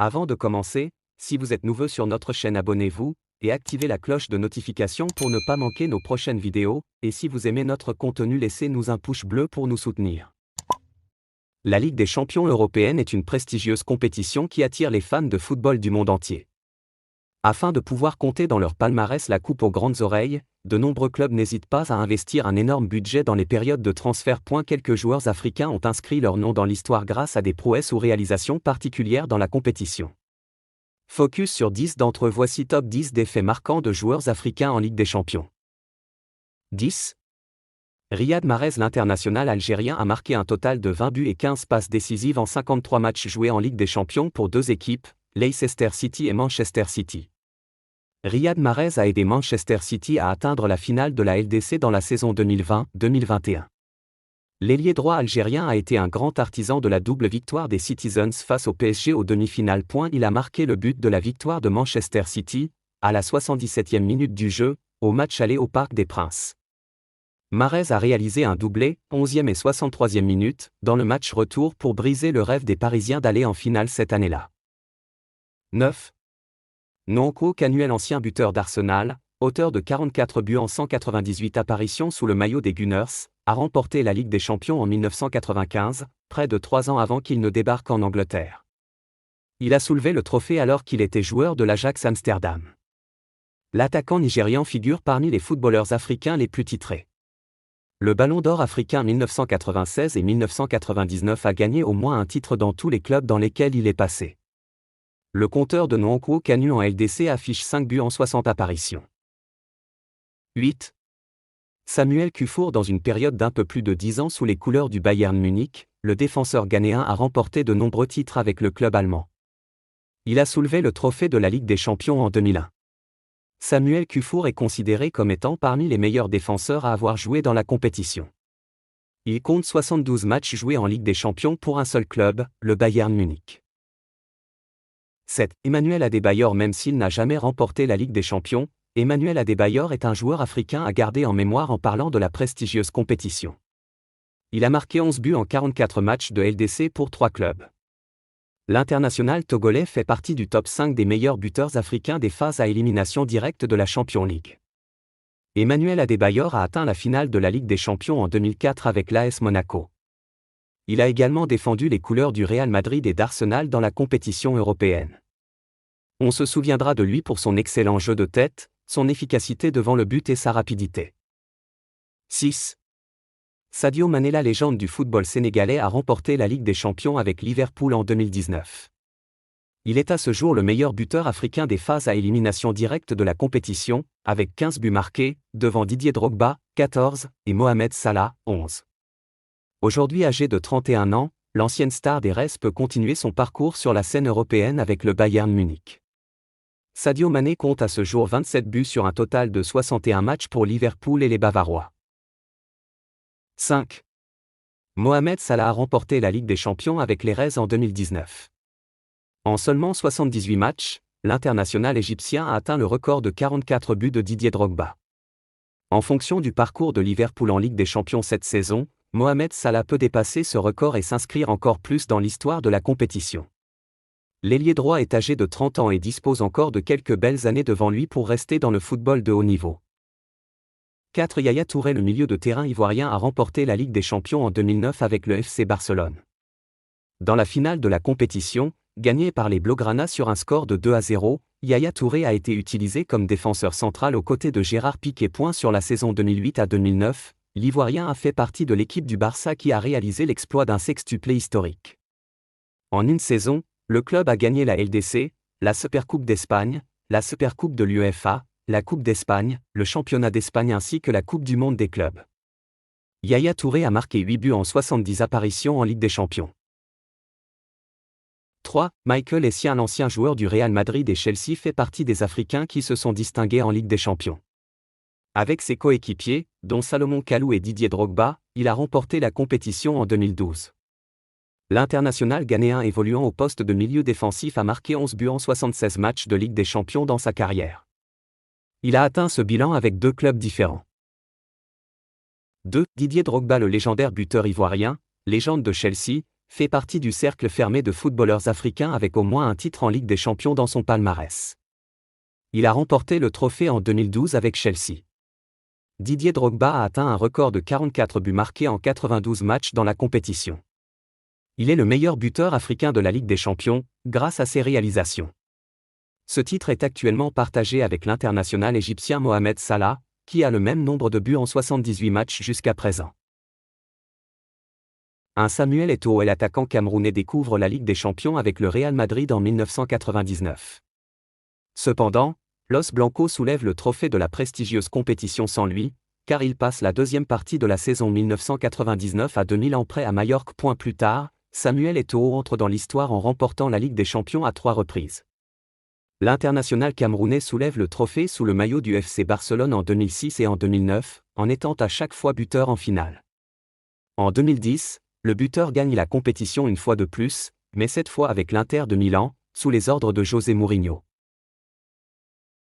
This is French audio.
Avant de commencer, si vous êtes nouveau sur notre chaîne, abonnez-vous et activez la cloche de notification pour ne pas manquer nos prochaines vidéos, et si vous aimez notre contenu, laissez-nous un pouce bleu pour nous soutenir. La Ligue des champions européenne est une prestigieuse compétition qui attire les fans de football du monde entier. Afin de pouvoir compter dans leur palmarès la coupe aux grandes oreilles, de nombreux clubs n'hésitent pas à investir un énorme budget dans les périodes de transfert. Quelques joueurs africains ont inscrit leur nom dans l'histoire grâce à des prouesses ou réalisations particulières dans la compétition. Focus sur 10 d'entre eux. Voici top 10 des faits marquants de joueurs africains en Ligue des champions. 10. Riyad Mahrez. L'international algérien a marqué un total de 20 buts et 15 passes décisives en 53 matchs joués en Ligue des champions pour deux équipes, Leicester City et Manchester City. Riyad Mahrez a aidé Manchester City à atteindre la finale de la LDC dans la saison 2020-2021. L'ailier droit algérien a été un grand artisan de la double victoire des Citizens face au PSG aux demi-finales. Il a marqué le but de la victoire de Manchester City, à la 77e minute du jeu, au match aller au Parc des Princes. Mahrez a réalisé un doublé, 11e et 63e minute, dans le match retour pour briser le rêve des Parisiens d'aller en finale cette année-là. 9. Nwankwo Kanu. L'ancien buteur d'Arsenal, auteur de 44 buts en 198 apparitions sous le maillot des Gunners, a remporté la Ligue des champions en 1995, près de 3 ans avant qu'il ne débarque en Angleterre. Il a soulevé le trophée alors qu'il était joueur de l'Ajax Amsterdam. L'attaquant nigérian figure parmi les footballeurs africains les plus titrés. Le Ballon d'Or africain 1996 et 1999 a gagné au moins un titre dans tous les clubs dans lesquels il est passé. Le compteur de Nwankwo Kanu en LDC affiche 5 buts en 60 apparitions. 8. Samuel Kuffour. Dans une période d'un peu plus de 10 ans sous les couleurs du Bayern Munich, le défenseur ghanéen a remporté de nombreux titres avec le club allemand. Il a soulevé le trophée de la Ligue des champions en 2001. Samuel Kuffour est considéré comme étant parmi les meilleurs défenseurs à avoir joué dans la compétition. Il compte 72 matchs joués en Ligue des champions pour un seul club, le Bayern Munich. 7. Emmanuel Adebayor. Même s'il n'a jamais remporté la Ligue des champions, Emmanuel Adebayor est un joueur africain à garder en mémoire en parlant de la prestigieuse compétition. Il a marqué 11 buts en 44 matchs de LDC pour 3 clubs. L'international togolais fait partie du top 5 des meilleurs buteurs africains des phases à élimination directe de la Champions League. Emmanuel Adebayor a atteint la finale de la Ligue des champions en 2004 avec l'AS Monaco. Il a également défendu les couleurs du Real Madrid et d'Arsenal dans la compétition européenne. On se souviendra de lui pour son excellent jeu de tête, son efficacité devant le but et sa rapidité. 6. Sadio Mané. La légende du football sénégalais a remporté la Ligue des champions avec Liverpool en 2019. Il est à ce jour le meilleur buteur africain des phases à élimination directe de la compétition, avec 15 buts marqués, devant Didier Drogba, 14, et Mohamed Salah, 11. Aujourd'hui âgé de 31 ans, l'ancienne star des Reds peut continuer son parcours sur la scène européenne avec le Bayern Munich. Sadio Mané compte à ce jour 27 buts sur un total de 61 matchs pour Liverpool et les Bavarois. 5. Mohamed Salah a remporté la Ligue des champions avec les Reds en 2019. En seulement 78 matchs, l'international égyptien a atteint le record de 44 buts de Didier Drogba. En fonction du parcours de Liverpool en Ligue des champions cette saison, Mohamed Salah peut dépasser ce record et s'inscrire encore plus dans l'histoire de la compétition. L'ailier droit est âgé de 30 ans et dispose encore de quelques belles années devant lui pour rester dans le football de haut niveau. 4. Yaya Touré. Le milieu de terrain ivoirien a remporté la Ligue des champions en 2009 avec le FC Barcelone. Dans la finale de la compétition, gagnée par les Blaugrana sur un score de 2-0, Yaya Touré a été utilisé comme défenseur central aux côtés de Gérard Piqué. Sur la saison 2008 à 2009, l'Ivoirien a fait partie de l'équipe du Barça qui a réalisé l'exploit d'un sextuplé historique. En une saison, le club a gagné la LDC, la Supercoupe d'Espagne, la Supercoupe de l'UEFA, la Coupe d'Espagne, le Championnat d'Espagne ainsi que la Coupe du Monde des clubs. Yaya Touré a marqué 8 buts en 70 apparitions en Ligue des champions. 3. Michael Essien. L'ancien joueur du Real Madrid et Chelsea fait partie des Africains qui se sont distingués en Ligue des champions. Avec ses coéquipiers, dont Salomon Kalou et Didier Drogba, il a remporté la compétition en 2012. L'international ghanéen évoluant au poste de milieu défensif a marqué 11 buts en 76 matchs de Ligue des champions dans sa carrière. Il a atteint ce bilan avec 2 clubs différents. 2. Didier Drogba. Le légendaire buteur ivoirien, légende de Chelsea, fait partie du cercle fermé de footballeurs africains avec au moins un titre en Ligue des Champions dans son palmarès. Il a remporté le trophée en 2012 avec Chelsea. Didier Drogba a atteint un record de 44 buts marqués en 92 matchs dans la compétition. Il est le meilleur buteur africain de la Ligue des Champions, grâce à ses réalisations. Ce titre est actuellement partagé avec l'international égyptien Mohamed Salah, qui a le même nombre de buts en 78 matchs jusqu'à présent. Un Samuel Eto'o, l'attaquant camerounais, découvre la Ligue des Champions avec le Real Madrid en 1999. Cependant, Los Blancos soulève le trophée de la prestigieuse compétition sans lui, car il passe la deuxième partie de la saison 1999 à 2000 en prêt à Majorque. Plus tard, Samuel Eto'o entre dans l'histoire en remportant la Ligue des Champions à 3 reprises. L'international camerounais soulève le trophée sous le maillot du FC Barcelone en 2006 et en 2009, en étant à chaque fois buteur en finale. En 2010, le buteur gagne la compétition une fois de plus, mais cette fois avec l'Inter de Milan, sous les ordres de José Mourinho.